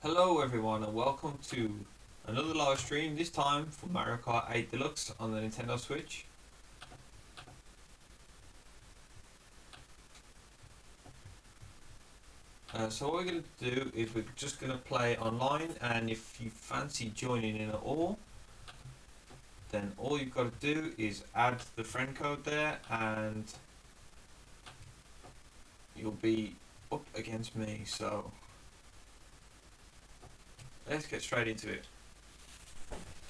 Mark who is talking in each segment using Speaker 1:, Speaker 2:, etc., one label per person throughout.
Speaker 1: Hello everyone and welcome to another live stream, this time for Mario Kart 8 Deluxe on the Nintendo Switch. So what we're going to do is we're just going to play online, and if you fancy joining in at all, then all you've got to do is add the friend code there and you'll be up against me. So let's get straight into it.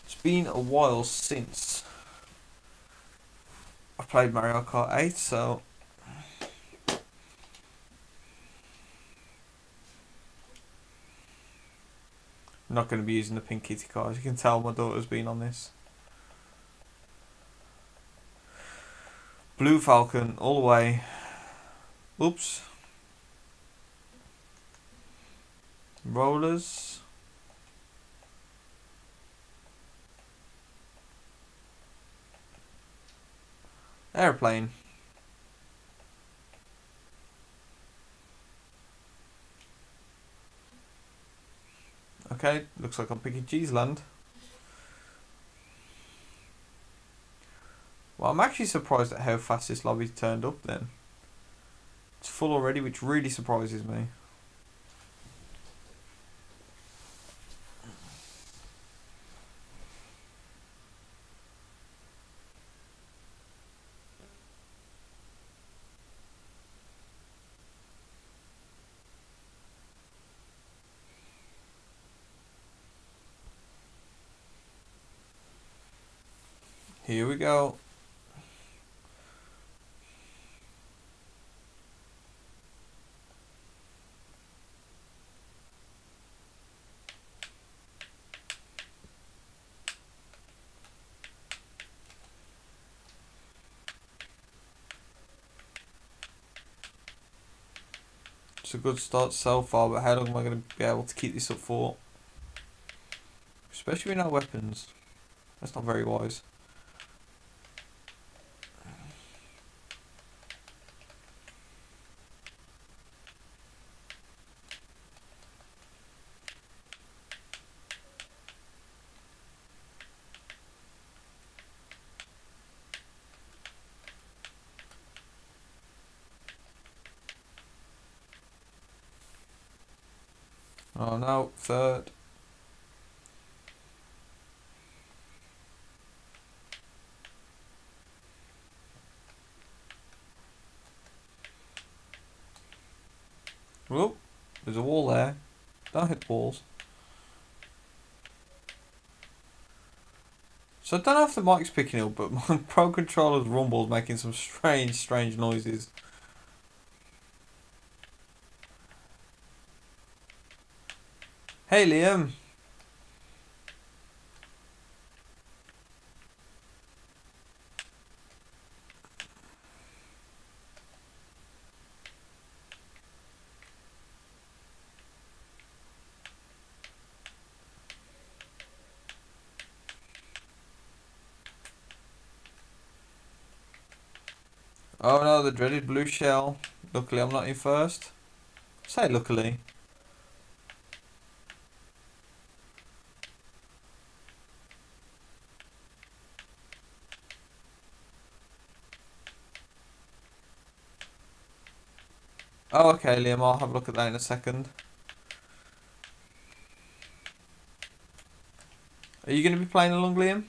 Speaker 1: It's been a while since I played Mario Kart 8, so I'm not going to be using the pink kitty car. As you can tell, my daughter's been on this. Blue Falcon all the way. Oops. Rollers. Airplane. Okay, looks like I'm picking Cheeseland. Well, I'm actually surprised at how fast this lobby turned up then. It's full already, which really surprises me. Here we go. It's a good start so far, but how long am I going to be able to keep this up for? Especially with no weapons. That's not very wise. Oh no, third. Whoop, there's a wall there. Don't hit walls. So I don't know if the mic's picking up, but my Pro Controller's rumble's making some strange noises. Hey Liam. Oh no, the dreaded blue shell. Luckily I'm not in first. Say luckily. Oh okay Liam, I'll have a look at that in a second. Are you going to be playing along, Liam?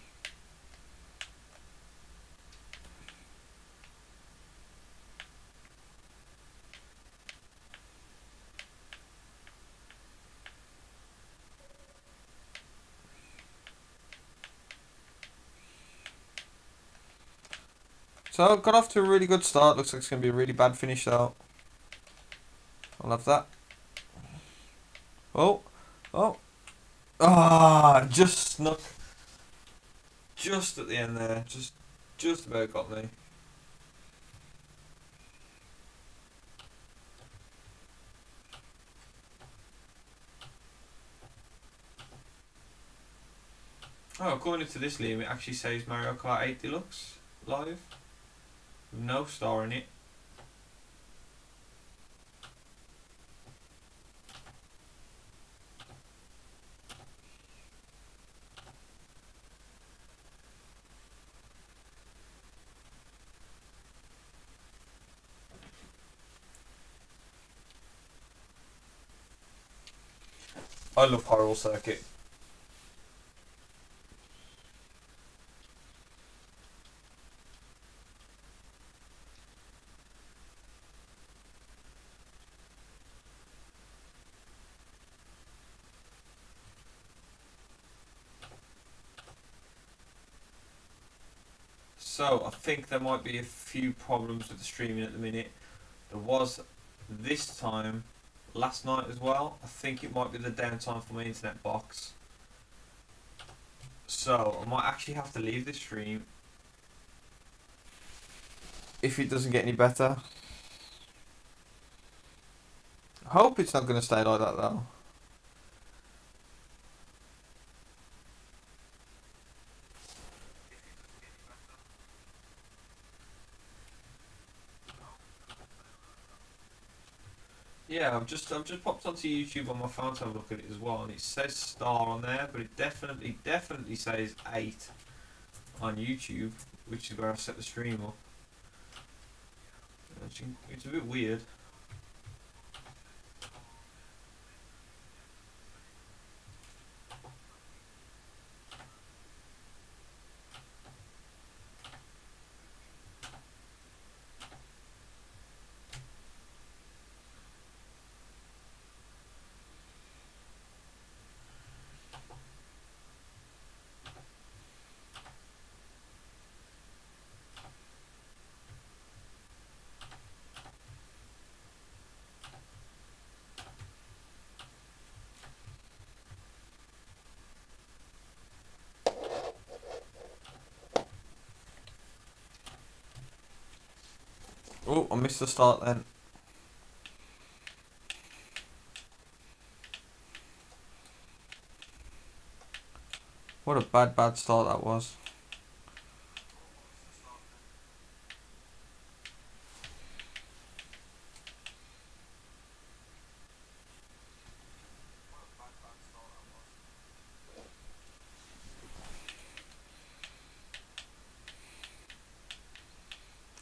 Speaker 1: So got off to a really good start. Looks like it's going to be a really bad finish though. I'll have that. Oh, oh, ah! Just snuck, just at the end there. Just about got me. Oh, according to this Liam, it actually says Mario Kart 8 Deluxe live with no star in it. I love Hyrule Circuit. So I think there might be a few problems with the streaming at the minute. There was this time, last night as well. I think it might be the downtime for my internet box. So I might actually have to leave this stream if it doesn't get any better. I hope it's not going to stay like that though. Yeah, I've just popped onto YouTube on my phone to have a look at it as well, and it says star on there, but it definitely says 8 on YouTube, which is where I set the stream up. It's a bit weird. Oh, I missed the start then. What a bad start that was.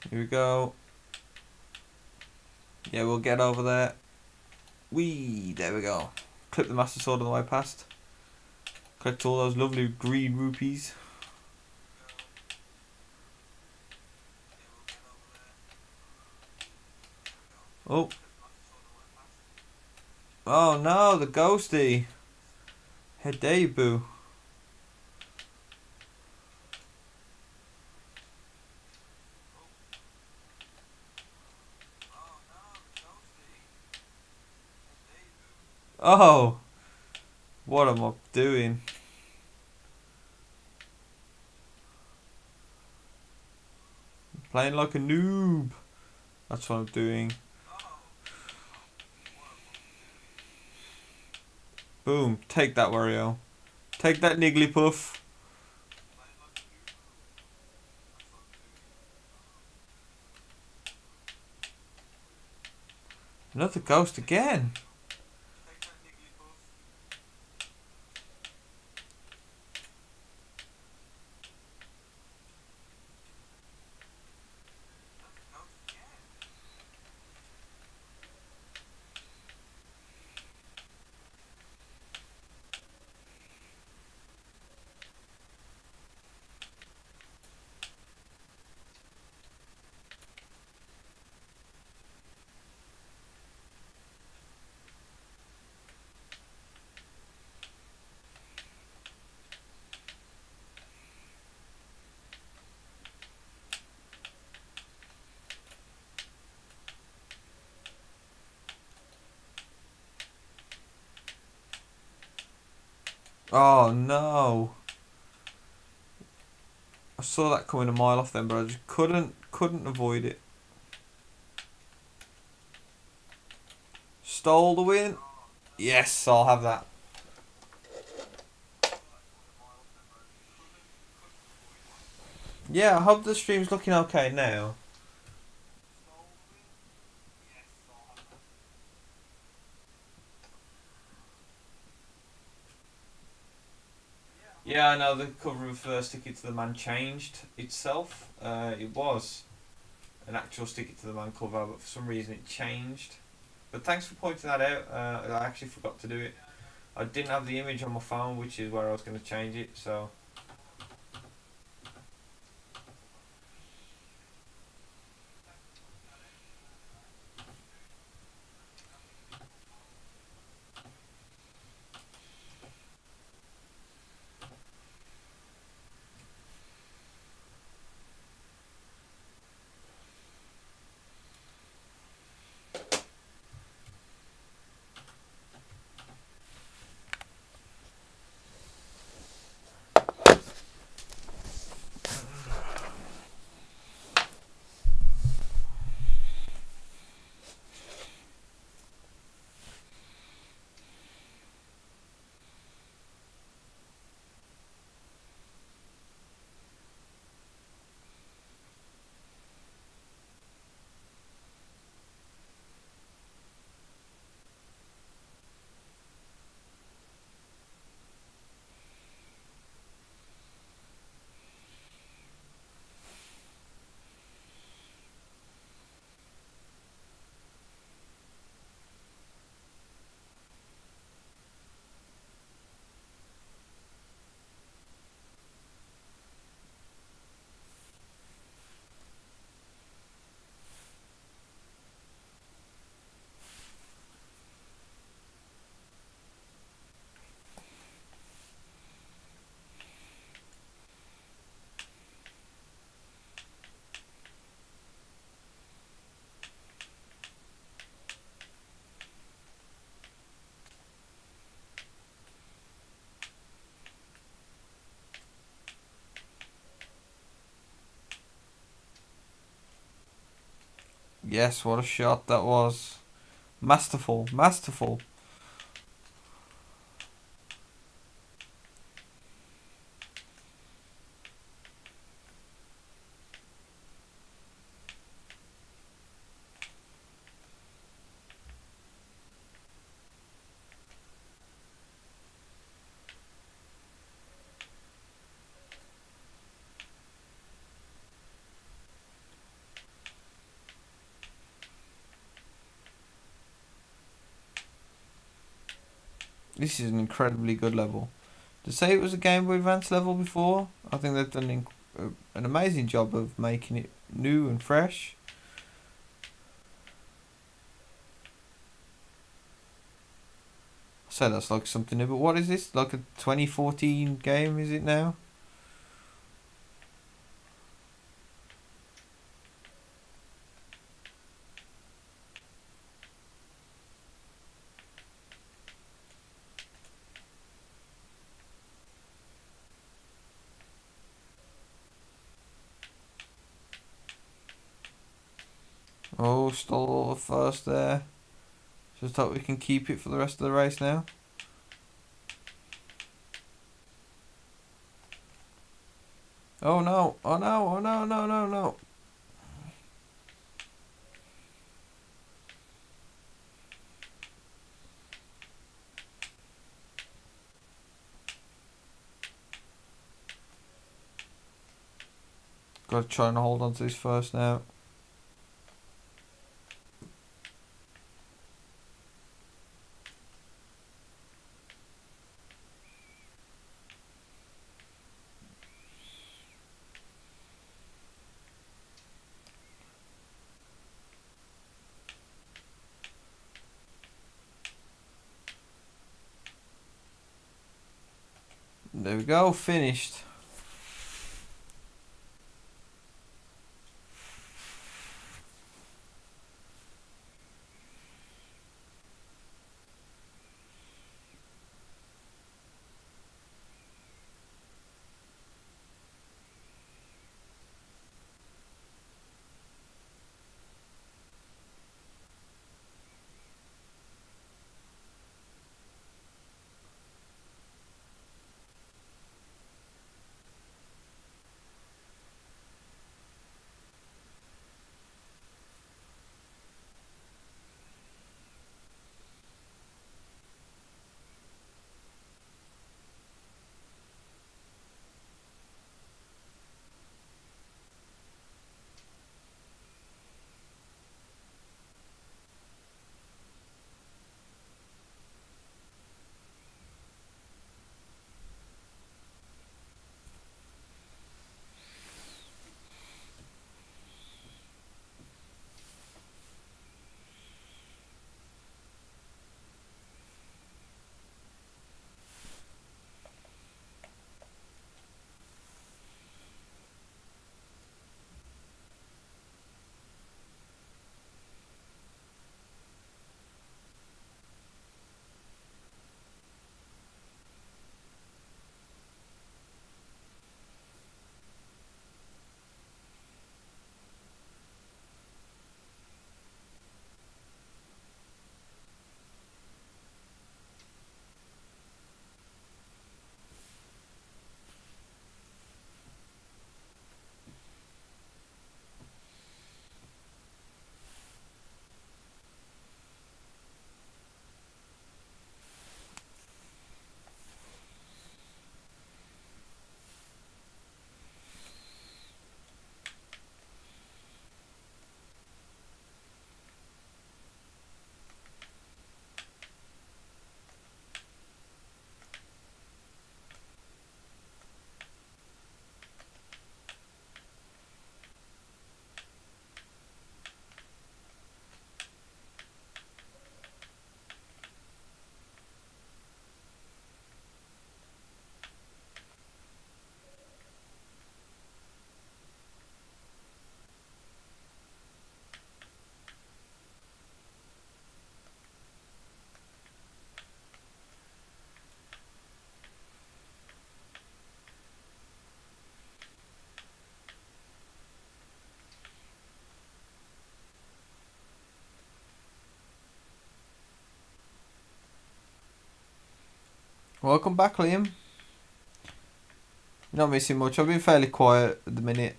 Speaker 1: Here we go. Yeah, we'll get over there. There we go. Clip the Master Sword on the way past. Collect all those lovely green rupees. Oh. Oh no, the ghosty. How dare you, boo. Oh. What am I doing? Playing like a noob. That's what I'm doing. Boom. Take that, Wario. Take that, Nigglypuff. Another ghost again. Oh no. I saw that coming a mile off then, but I just couldn't avoid it. Stole the win. Yes, I'll have that. Yeah, I hope the stream's looking okay now. Yeah, I know the cover of Stick It to the Man changed itself. It was an actual Stick It to the Man cover, but for some reason it changed. But thanks for pointing that out. I actually forgot to do it. I didn't have the image on my phone, which is where I was going to change it. So yes, what a shot that was! Masterful, masterful. This is an incredibly good level. To say it was a Game Boy Advance level before, I think they've done an amazing job of making it new and fresh. I say that's like something new, but what is this? Like a 2014 game, is it now? Oh, stole first there. Just hope we can keep it for the rest of the race now. Oh no, oh no, oh no, no, no, no. Gotta try and hold on to this first now. There we go, finished. Welcome back, Liam. You're not missing much. I've been fairly quiet at the minute.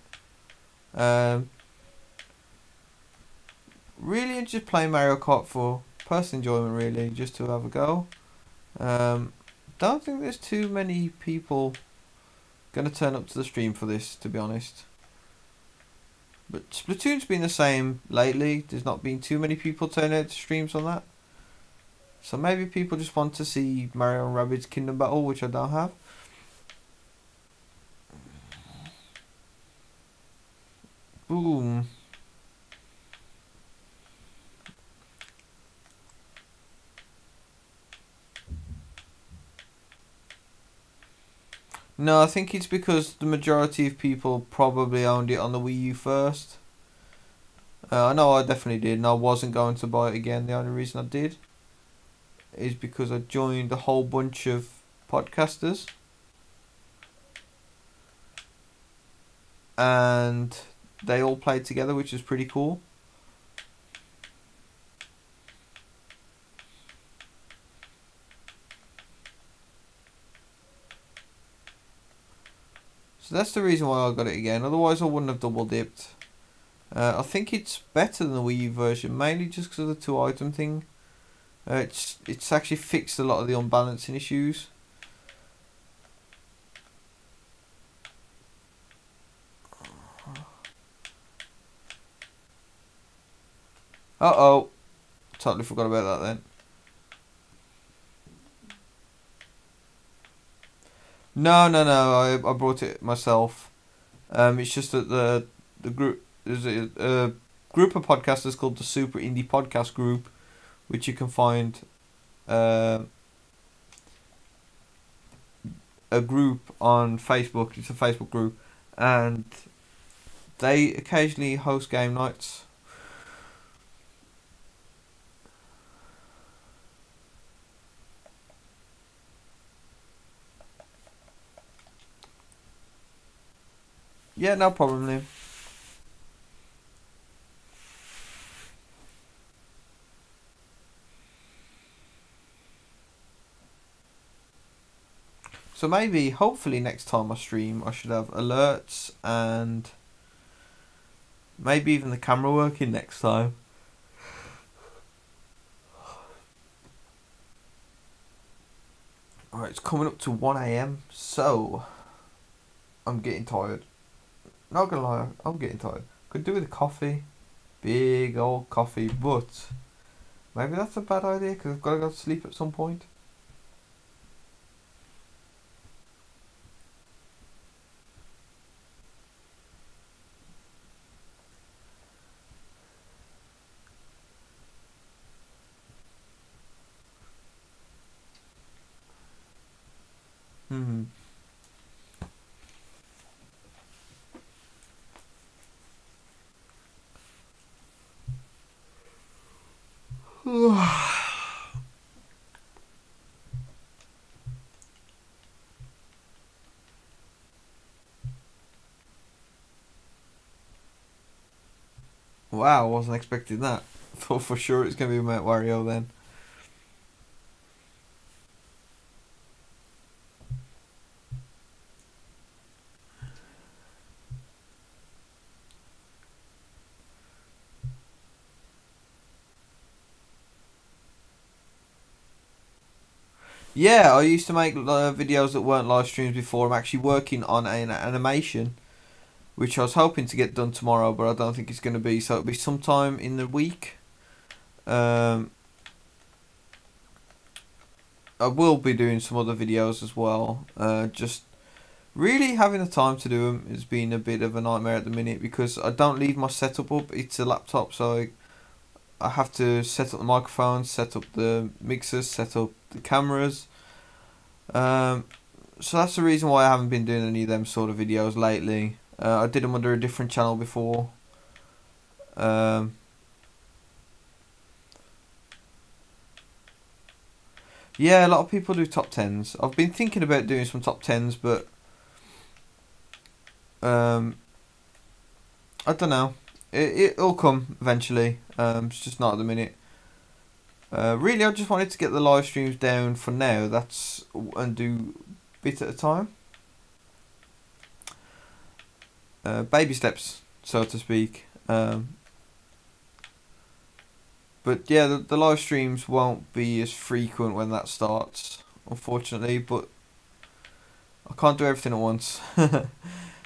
Speaker 1: Really just playing Mario Kart for personal enjoyment, really, just to have a go. Don't think there's too many people gonna turn up to the stream for this, to be honest. But Splatoon's been the same lately. There's not been too many people turning out to streams on that. So maybe people just want to see Mario and Rabbids Kingdom Battle, which I don't have. Boom. No, I think it's because the majority of people probably owned it on the Wii U first. I know I definitely did, and I wasn't going to buy it again. The only reason I did is because I joined a whole bunch of podcasters. And they all played together, which is pretty cool. So that's the reason why I got it again. Otherwise I wouldn't have double dipped. I think it's better than the Wii U version, mainly just because of the 2-item thing. It's actually fixed a lot of the unbalancing issues. Uh-oh. Totally forgot about that then. No. I brought it myself. It's just that the group, there's a group of podcasters called the Super Indie Podcast Group, which you can find a group on Facebook. It's a Facebook group, and they occasionally host game nights. Yeah, no problem, Liam. So maybe, hopefully next time I stream, I should have alerts and maybe even the camera working next time. Alright, it's coming up to 1 AM, so I'm getting tired. Not gonna lie, I'm getting tired. Could do with a coffee. Big old coffee, but maybe that's a bad idea because I've got to go to sleep at some point. Hmm. Wow, I wasn't expecting that. Thought for sure it's going to be Mount Wario then. Yeah, I used to make videos that weren't live streams before. I'm actually working on an animation, which I was hoping to get done tomorrow, but I don't think it's going to be. So it'll be sometime in the week. I will be doing some other videos as well. Just really having the time to do them has been a bit of a nightmare at the minute because I don't leave my setup up. It's a laptop, so I have to set up the microphones, set up the mixers, set up the cameras. So that's the reason why I haven't been doing any of them sort of videos lately. I did them under a different channel before. Yeah, a lot of people do top 10s. I've been thinking about doing some top 10s, but I don't know. It'll come eventually. It's just not at the minute.
Speaker 2: Really, I just wanted to get the live streams down for now. And do bit at a time. Baby steps, so to speak. But yeah, the live streams won't be as frequent when that starts, unfortunately. But I can't do everything at once. The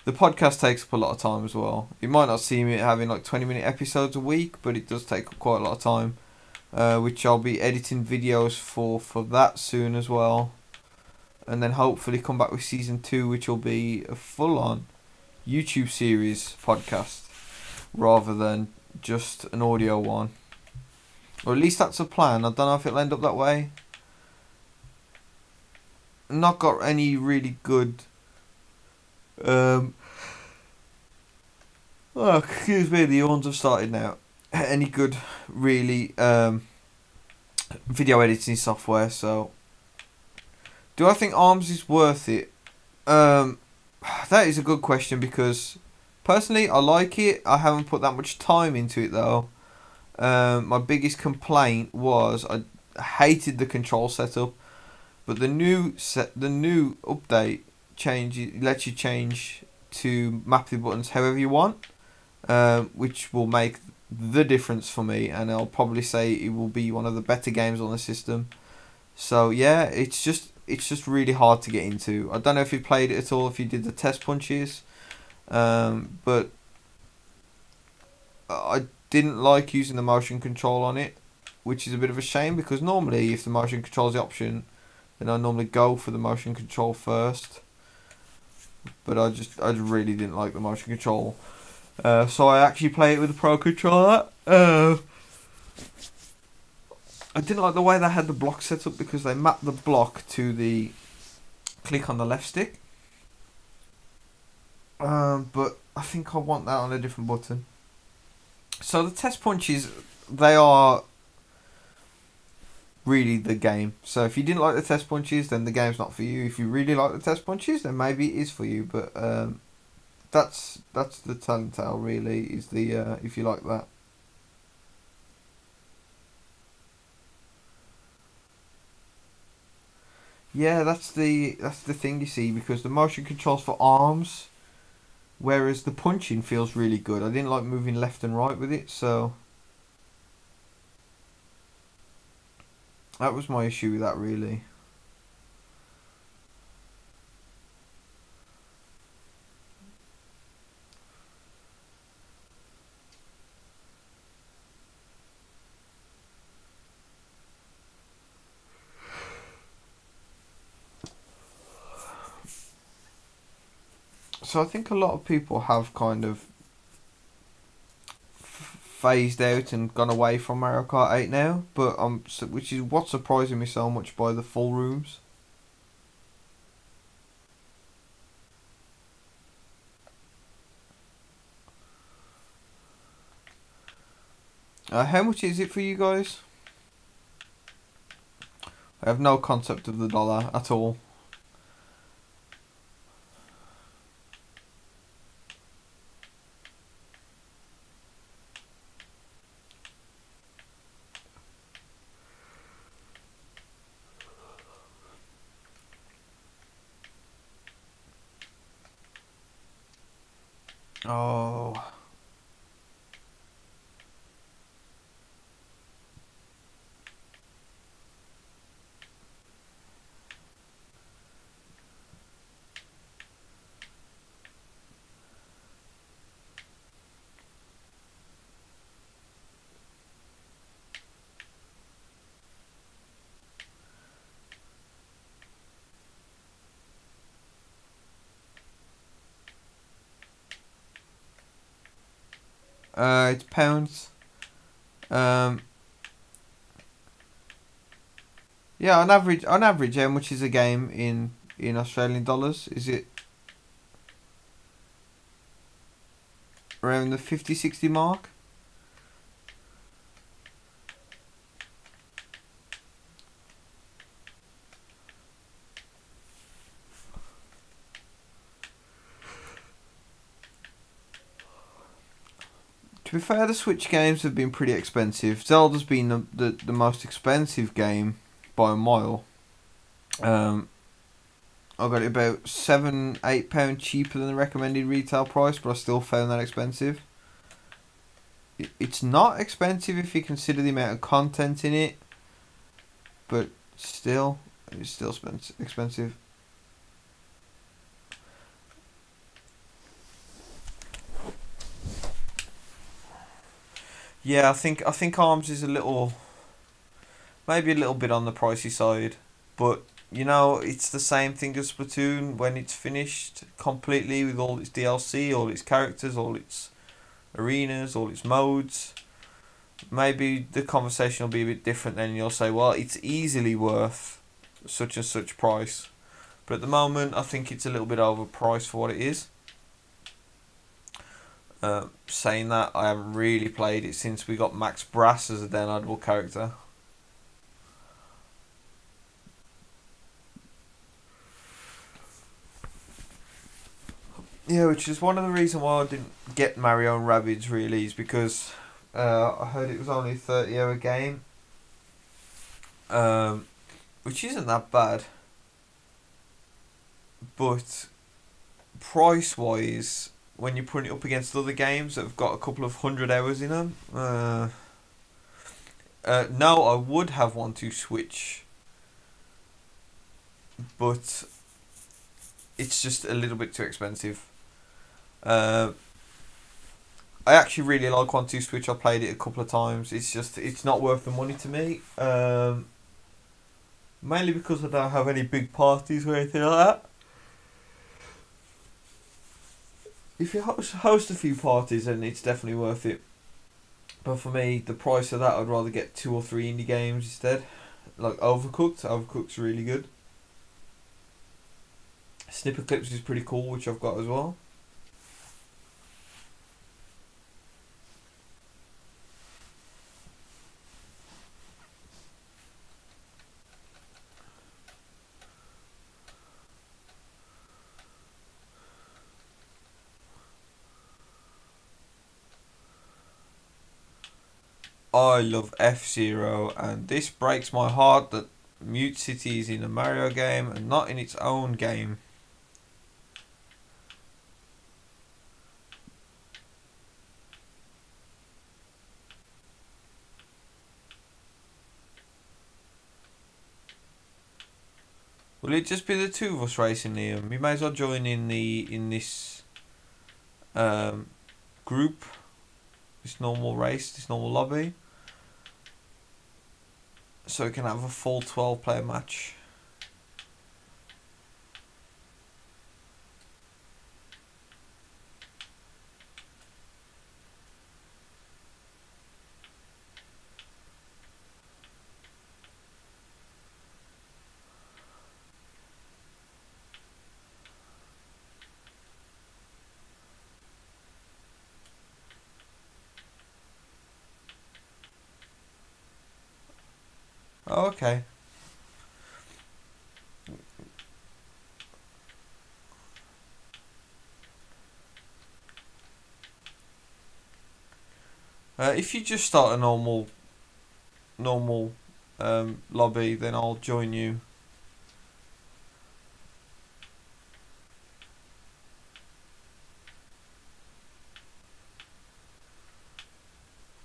Speaker 2: podcast takes up a lot of time as well. You might not see me having like 20-minute episodes a week, but it does take up quite a lot of time. Which I'll be editing videos for that soon as well. And then hopefully come back with season 2, which will be a full on YouTube series podcast rather than just an audio one. Or at least that's a plan. I don't know if it'll end up that way. Not got any really good excuse me, the yawns have started now. Any good really video editing software, so do I think ARMS is worth it? That is a good question because personally I like it. I haven't put that much time into it though. My biggest complaint was I hated the control setup, but the new update lets you change to map the buttons however you want, which will make the difference for me, and I'll probably say it will be one of the better games on the system. So yeah, it's just really hard to get into. I don't know if you played it at all, if you did the test punches, but I didn't like using the motion control on it, which is a bit of a shame because normally if the motion control is the option, then I normally go for the motion control first. But I really didn't like the motion control, so I actually play it with the Pro controller. I didn't like the way they had the block set up because they mapped the block to the click on the left stick. But I think I want that on a different button. So the test punches, they are really the game. So if you didn't like the test punches, then the game's not for you. If you really like the test punches, then maybe it is for you. But that's the telling tale really, is the if you like that. Yeah, that's the thing, you see, because the motion controls for arms, whereas the punching feels really good. I didn't like moving left and right with it, so that was my issue with that really. So I think a lot of people have kind of phased out and gone away from Mario Kart 8 now, but which is what's surprising me so much by the full rooms. How much is it for you guys? I have no concept of the dollar at all. Oh. It's pounds. Um, yeah, on average, how much is a game in Australian dollars? Is it around the 50-60 mark? be fair, the Switch games have been pretty expensive. Zelda's been the most expensive game by a mile. I got it about £7-8 cheaper than the recommended retail price, but I still found that expensive. It's not expensive if you consider the amount of content in it, but still, it's still expensive. Yeah, I think Arms is maybe a little bit on the pricey side, but you know, it's the same thing as Splatoon when it's finished completely with all its DLC, all its characters, all its arenas, all its modes. Maybe the conversation will be a bit different then. You'll say, well, it's easily worth such and such price. But at the moment, I think it's a little bit overpriced for what it is. Saying that, I haven't really played it since we got Max Brass as a downloadable character. Yeah, which is one of the reasons why I didn't get Mario and Rabbids really, is because I heard it was only a 30-hour game, which isn't that bad, but price-wise, when you put it up against other games that have got a couple of 100 hours in them, no, I would have one to Switch, but it's just a little bit too expensive. I actually really like 1-2 Switch. I played it a couple of times. It's not worth the money to me. Mainly because I don't have any big parties or anything like that. If you host a few parties, then it's definitely worth it. But for me, the price of that, I'd rather get 2 or 3 indie games instead. Like Overcooked. Overcooked's really good. Snipper Clips is pretty cool, which I've got as well. I love F-Zero, and this breaks my heart that Mute City is in a Mario game and not in its own game. Will it just be the two of us racing here? We may as well join in this group, this normal race, this normal lobby, so we can have a full 12-player match. Oh, okay. If you just start a normal lobby, then I'll join you.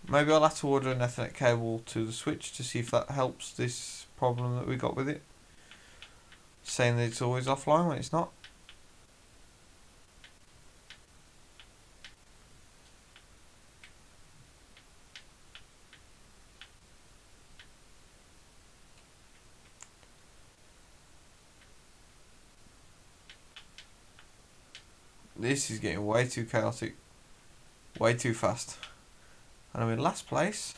Speaker 2: Maybe I'll have to order an Ethernet cable to the Switch to see if that helps this problem that we got with it. Saying that it's always offline when it's not. This is getting way too chaotic. Way too fast. And I'm in last place.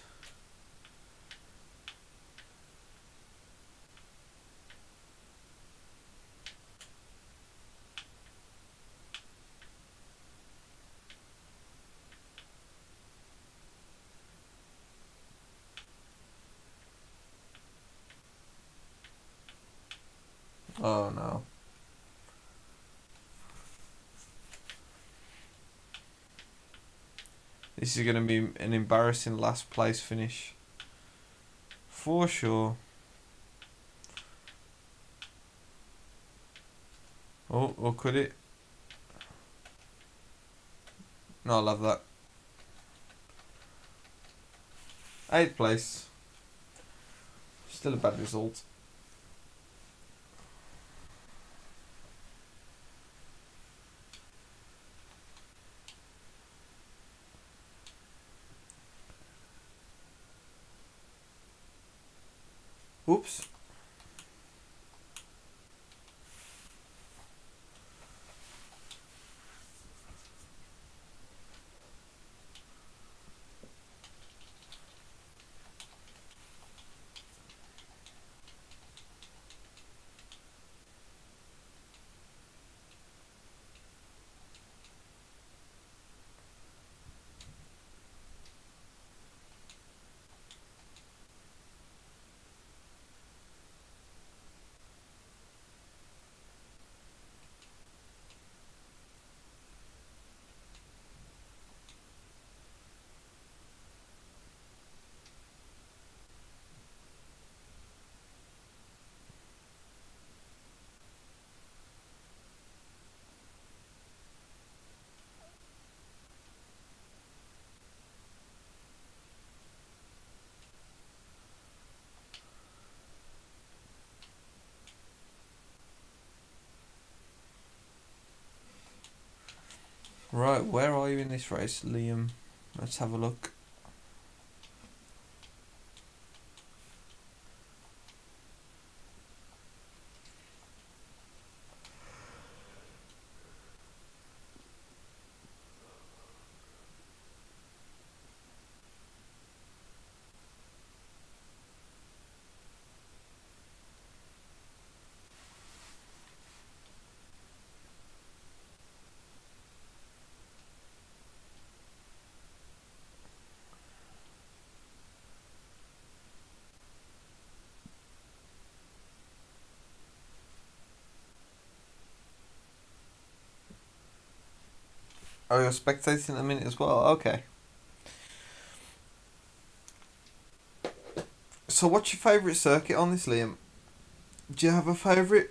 Speaker 2: Oh no. This is going to be an embarrassing last place finish. For sure. Oh, or could it? No, I love that. 8th place. Still a bad result. Oops. Right, where are you in this race, Liam? Let's have a look. Oh, you're spectating at the minute as well? Okay. So what's your favourite circuit on this, Liam? Do you have a favourite?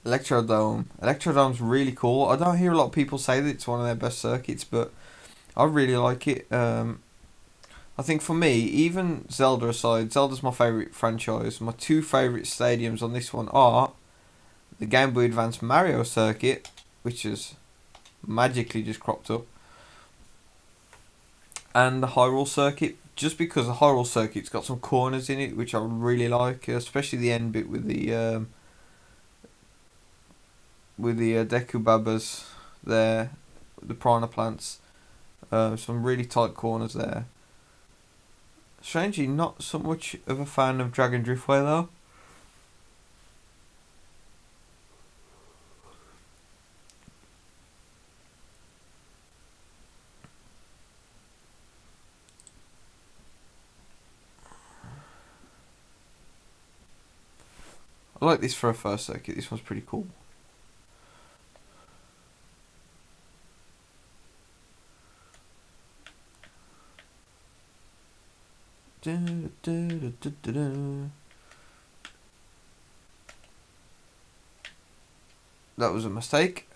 Speaker 2: Electrodome. Electrodome's really cool. I don't hear a lot of people say that it's one of their best circuits, but I really like it. I think for me, even Zelda aside, Zelda's my favourite franchise. My two favourite stadiums on this one are the Game Boy Advance Mario circuit, which has magically just cropped up, and the Hyrule circuit, just because the Hyrule circuit's got some corners in it which I really like, especially the end bit with the Deku Babas there, the Piranha Plants. Some really tight corners there. Strangely, not so much of a fan of Dragon Driftway though. I like this for a first circuit. This one's pretty cool. That was a mistake.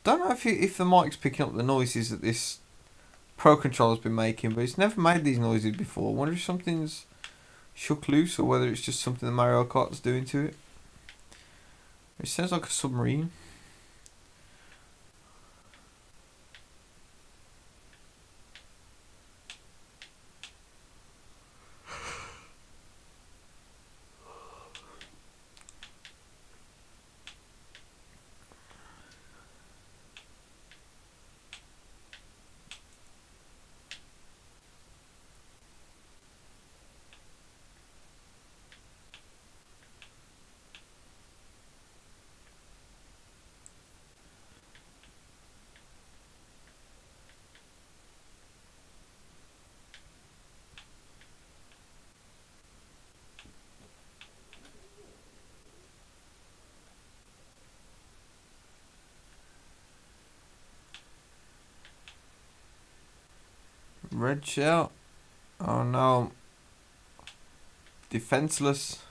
Speaker 2: Don't know if the mic's picking up the noises that this Pro Controller's been making, but it's never made these noises before. I wonder if something's shook loose or whether it's just something that Mario Kart's doing to it. It sounds like a submarine. Red shell. Oh no. Defenseless.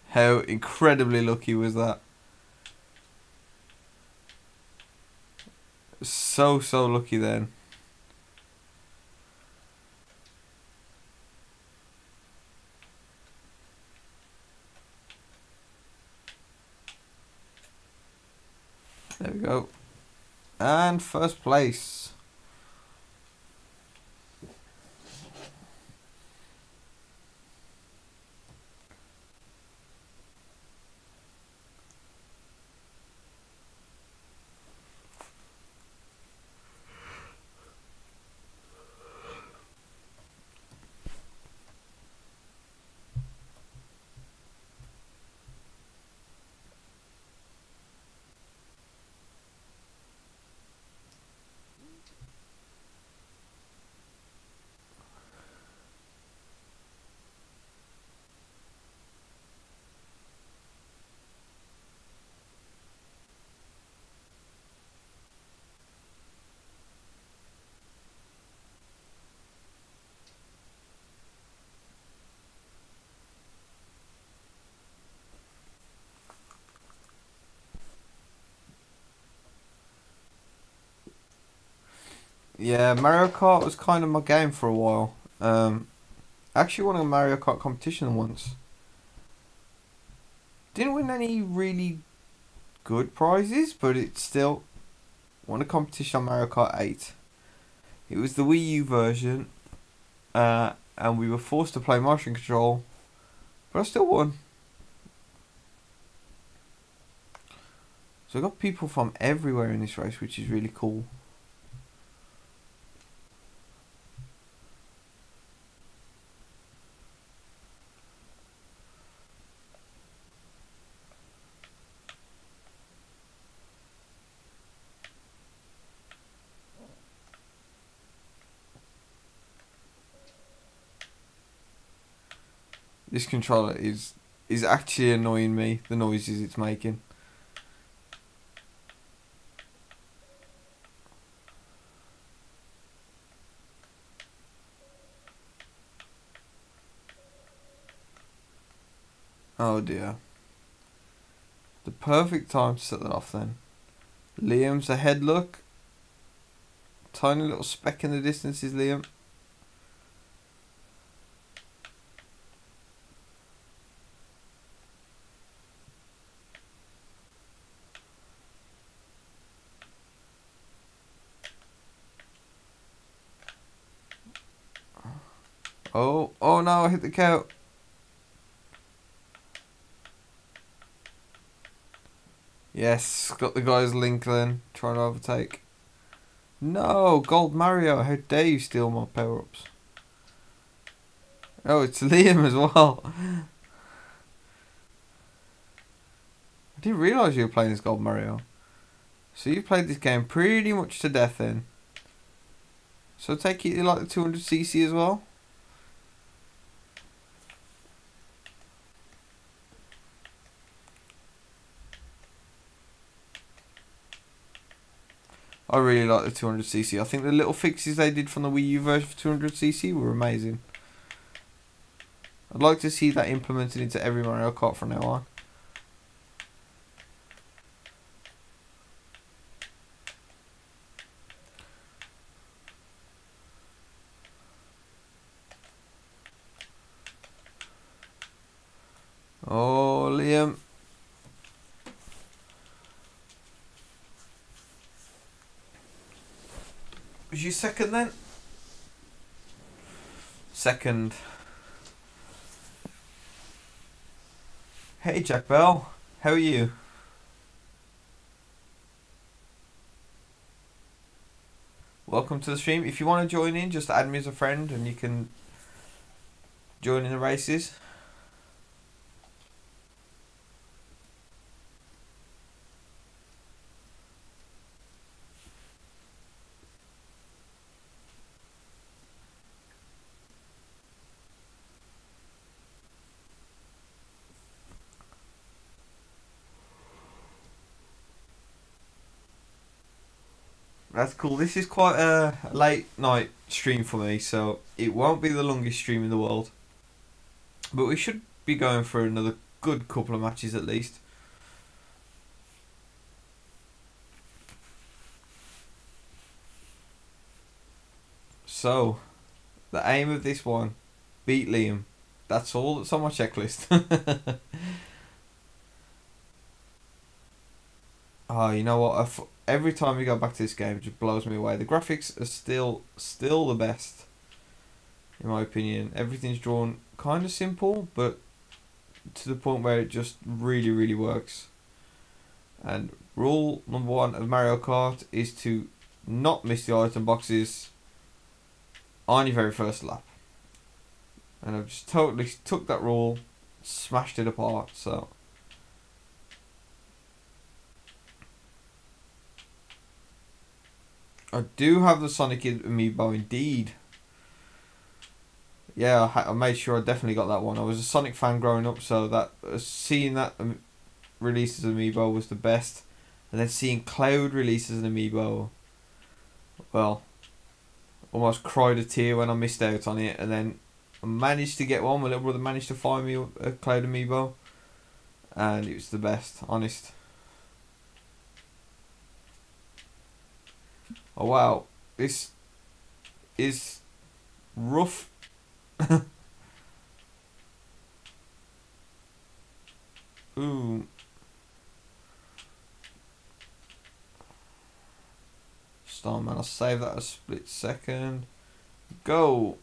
Speaker 2: How incredibly lucky was that? So lucky then. There we go. And first place. Yeah, Mario Kart was kind of my game for a while. I actually won a Mario Kart competition once. Didn't win any really good prizes, but it still won a competition on Mario Kart 8. It was the Wii U version, and we were forced to play motion control, but I still won. So I got people from everywhere in this race, which is really cool. This controller is actually annoying me, the noises it's making. Oh dear. The perfect time to set that off then. Liam's ahead, look. Tiny little speck in the distance is Liam. Oh no, I hit the cow. Yes, got the guy's link then, trying to overtake. No, Gold Mario, how dare you steal my power-ups. Oh, it's Liam as well. I didn't realise you were playing as Gold Mario. So you played this game pretty much to death then. So take it you like the 200cc as well? I really like the 200cc. I think the little fixes they did from the Wii U version for 200cc were amazing. I'd like to see that implemented into every Mario Kart from now on. Oh, Liam. Was you second then? Second. Hey Jack Bell, how are you? Welcome to the stream. If you want to join in, just add me as a friend and you can join in the races. That's cool. This is quite a late night stream for me, so it won't be the longest stream in the world. But we should be going for another good couple of matches at least. So, the aim of this one, beat Liam. That's all that's on my checklist. Oh, you know what? Every time we go back to this game, it just blows me away. The graphics are still the best, in my opinion. Everything's drawn kind of simple, but to the point where it just really, really works. And rule number 1 of Mario Kart is to not miss the item boxes on your very first lap. And I've just totally took that rule, smashed it apart, so... I do have the Sonic amiibo indeed. Yeah, I made sure I definitely got that one. I was a Sonic fan growing up, so that seeing that release as an amiibo was the best. And then seeing Cloud release as an amiibo, well, almost cried a tear when I missed out on it. And then I managed to get one. My little brother managed to find me a Cloud amiibo, and it was the best, honest. Oh wow, this is rough. Ooh. Starman, I'll save that a split second. Go.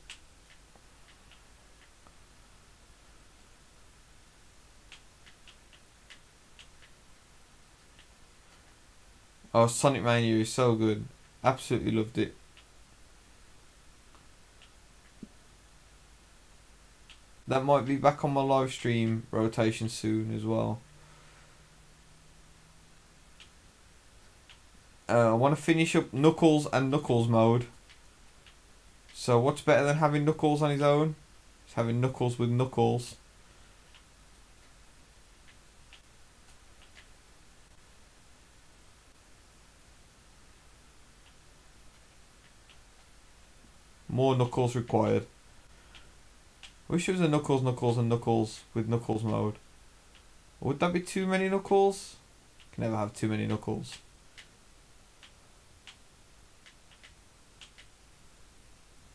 Speaker 2: Oh, Sonic Mania is so good. Absolutely loved it. That might be back on my live stream rotation soon as well. I want to finish up Knuckles and Knuckles mode. So what's better than having Knuckles on his own? It's having Knuckles with Knuckles. More Knuckles required. Wish it was a Knuckles, Knuckles and Knuckles with Knuckles mode. Would that be too many Knuckles? Can never have too many Knuckles.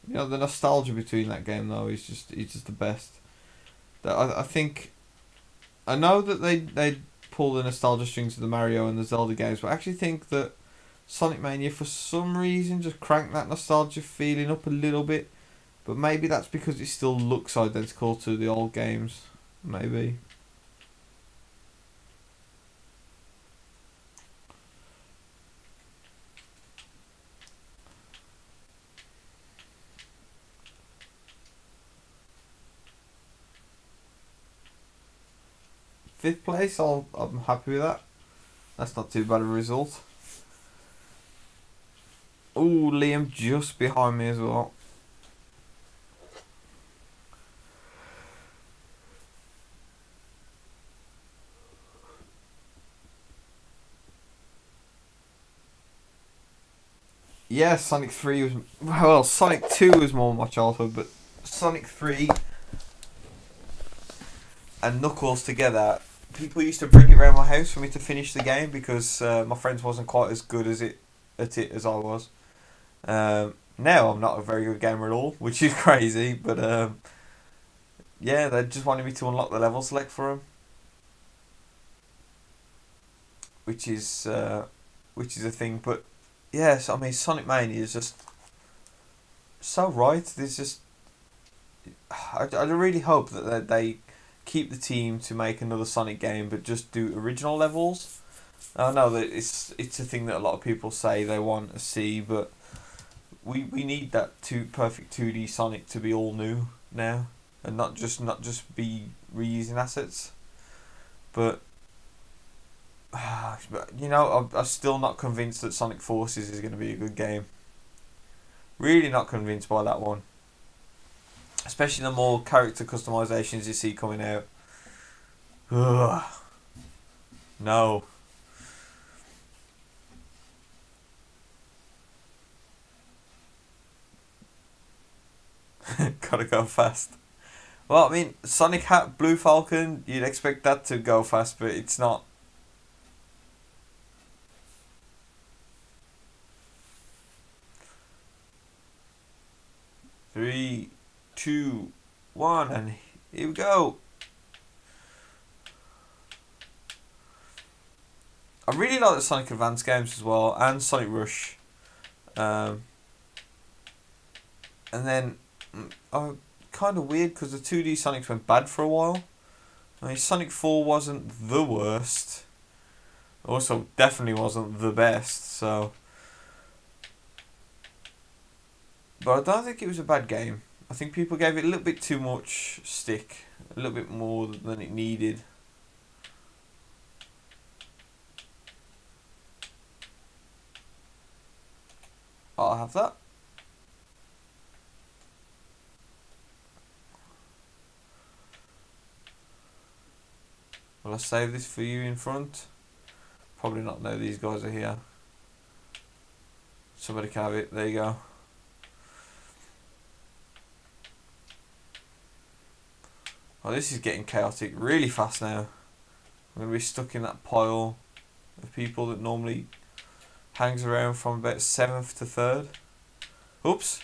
Speaker 2: You know, the nostalgia between that game though is just the best. I think I know that they pull the nostalgia strings of the Mario and the Zelda games, but I actually think that Sonic Mania for some reason just cranked that nostalgia feeling up a little bit. But maybe that's because it still looks identical to the old games. Maybe. Fifth place, I'm happy with that. That's not too bad of a result. Ooh, Liam just behind me as well. Yeah, Sonic 3 was... Well, Sonic 2 was more my childhood, but Sonic 3 and Knuckles together, people used to bring it around my house for me to finish the game because my friends wasn't quite as good as at it as I was. Now I'm not a very good gamer at all, which is crazy, but yeah, they just wanted me to unlock the level select for them, which is a thing. But yes, I mean Sonic Mania is just so right. There's just I really hope that they keep the team to make another Sonic game, but just do original levels. I know that it's a thing that a lot of people say they want to see, but we need that perfect 2D Sonic to be all new now, and not just be reusing assets. But you know, I'm still not convinced that Sonic Forces is going to be a good game. Really not convinced by that one. Especially the more character customizations you see coming out. Ugh. No. gotta go fast. Well, I mean, Sonic Hat, Blue Falcon, you'd expect that to go fast, but it's not. Three, two, one, and here we go. I really like the Sonic Advance games as well, and Sonic Rush. And then, kind of weird because the 2D Sonics went bad for a while. I mean, Sonic 4 wasn't the worst. Also, definitely wasn't the best, so. But I don't think it was a bad game. I think people gave it a little bit too much stick. A little bit more than it needed. I'll have that. Will I save this for you in front? Probably not, no, these guys are here. Somebody can have it, there you go. Oh, this is getting chaotic really fast now. I'm going to be stuck in that pile of people that normally hangs around from about 7th to 3rd. Oops.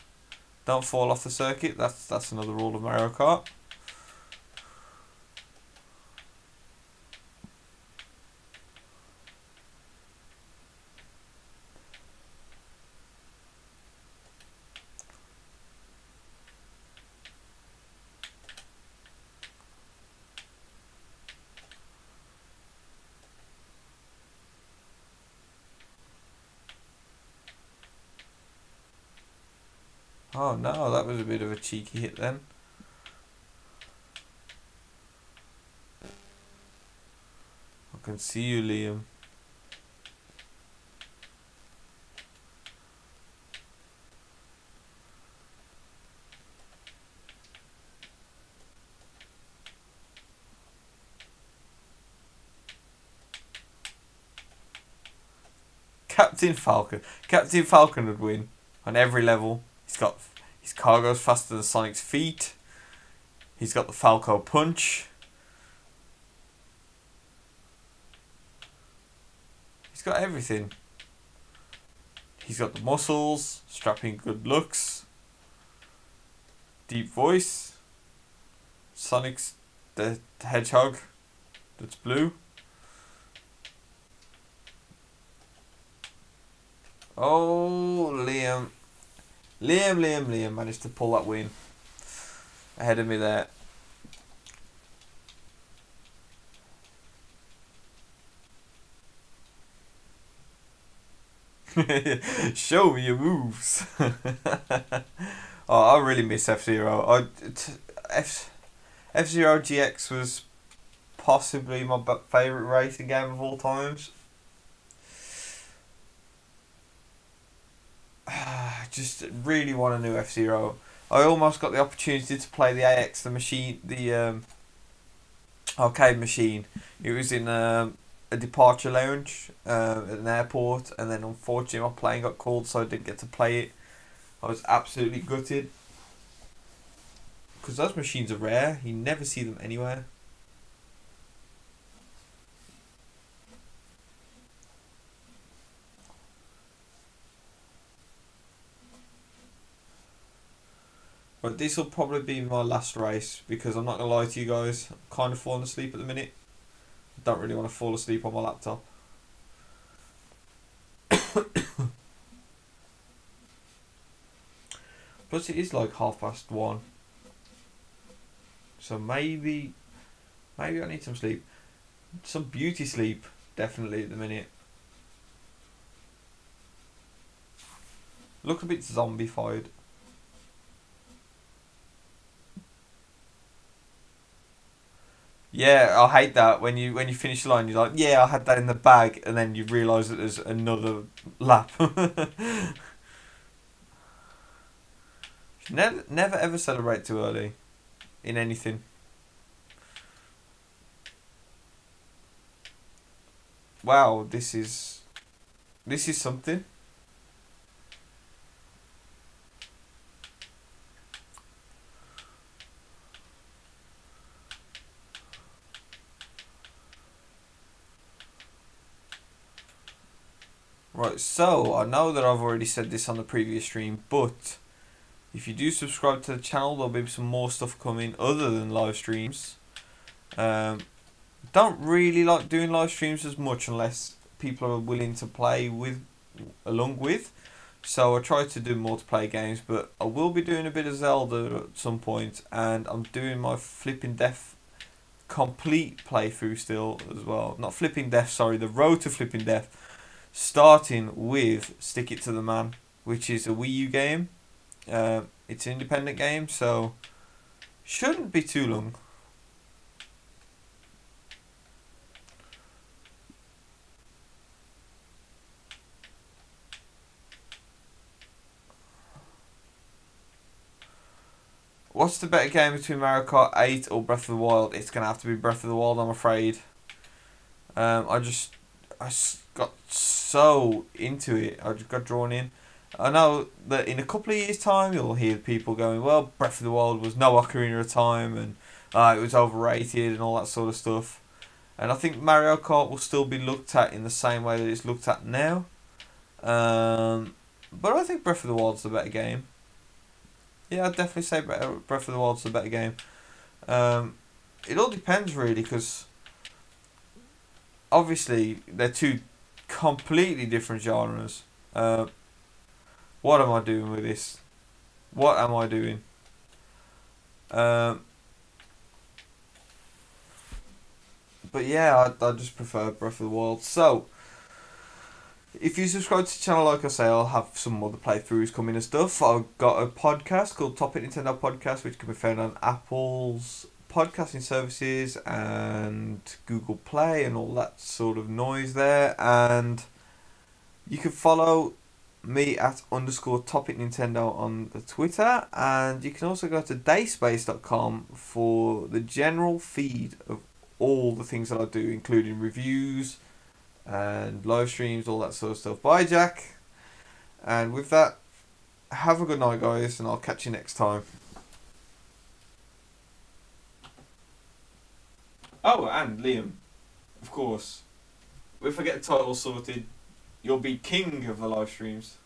Speaker 2: Don't fall off the circuit, that's another rule of Mario Kart. Oh no, that was a bit of a cheeky hit then. I can see you, Liam. Captain Falcon. Captain Falcon would win on every level. His car goes faster than Sonic's feet. He's got the Falco punch. He's got everything. He's got the muscles, strapping good looks, deep voice. Sonic's the hedgehog that's blue. Oh, Liam. Liam managed to pull that win. Ahead of me there. Show me your moves. Oh, I really miss F-Zero. F-Zero GX was possibly my favourite racing game of all times. Just really want a new F-Zero. I almost got the opportunity to play the AX, the machine, the arcade machine. It was in a departure lounge at an airport, and then unfortunately my plane got called, so I didn't get to play it. I was absolutely gutted because those machines are rare. You never see them anywhere. But this will probably be my last race because I'm not going to lie to you guys. I'm kind of falling asleep at the minute. I don't really want to fall asleep on my laptop. Plus it is like 1:30. So maybe I need some sleep. Some beauty sleep, definitely at the minute. Look a bit zombified. Yeah, I hate that when you finish the line, you're like, yeah, I had that in the bag, and then you realise that there's another lap. Never ever celebrate too early in anything. Wow, this is something. Right, so I know that I've already said this on the previous stream, but if you do subscribe to the channel, there'll be some more stuff coming other than live streams. Don't really like doing live streams as much unless people are willing to play with along with. So I try to do multiplayer games, but I will be doing a bit of Zelda at some point, and I'm doing my Flipping Death complete playthrough still as well. Not Flipping Death, sorry, the Road to Flipping Death, starting with Stick It to the Man, which is a Wii U game. It's an independent game, so shouldn't be too long. What's the better game between Mario Kart 8 or Breath of the Wild? It's going to have to be Breath of the Wild, I'm afraid. I just got so into it. I just got drawn in. I know that in a couple of years' time, you'll hear people going, well, Breath of the Wild was no Ocarina of Time, and it was overrated and all that sort of stuff. And I think Mario Kart will still be looked at in the same way that it's looked at now. But I think Breath of the Wild's the better game. Yeah, I'd definitely say Breath of the Wild's the better game. It all depends, really, because obviously they're two completely different genres. What am I doing with this? What am I doing? But yeah, I just prefer Breath of the Wild. So, if you subscribe to the channel, like I say, I'll have some other playthroughs coming and stuff. I've got a podcast called Topic Nintendo Podcast, which can be found on Apple's podcasting services and Google Play and all that sort of noise there. And you can follow me at _Topic Nintendo on the Twitter, and you can also go to dayspace.com for the general feed of all the things that I do, including reviews and live streams, all that sort of stuff. Bye, Jack. And with that, have a good night, guys, and I'll catch you next time. Oh, and Liam, of course, if I get the title sorted, you'll be king of the live streams.